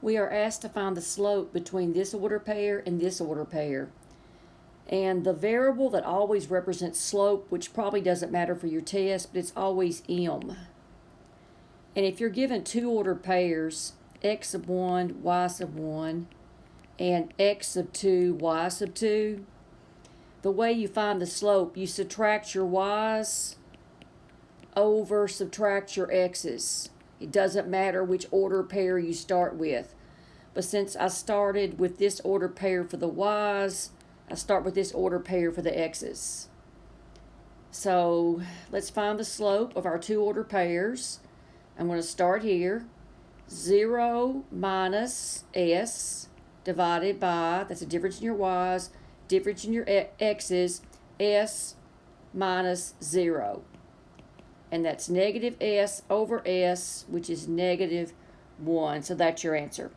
We are asked to find the slope between this order pair and this order pair. And the variable that always represents slope, which probably doesn't matter for your test, but it's always m. And if you're given two order pairs, x sub 1, y sub 1, and x sub 2, y sub 2, the way you find the slope, you subtract your y's over subtract your x's. It doesn't matter which order pair you start with. But since I started with this order pair for the y's, I start with this order pair for the x's. So let's find the slope of our two order pairs. I'm going to start here. 0 minus s divided by, that's the difference in your y's, difference in your x's, s minus 0. And that's negative s over s, which is negative 1. So that's your answer.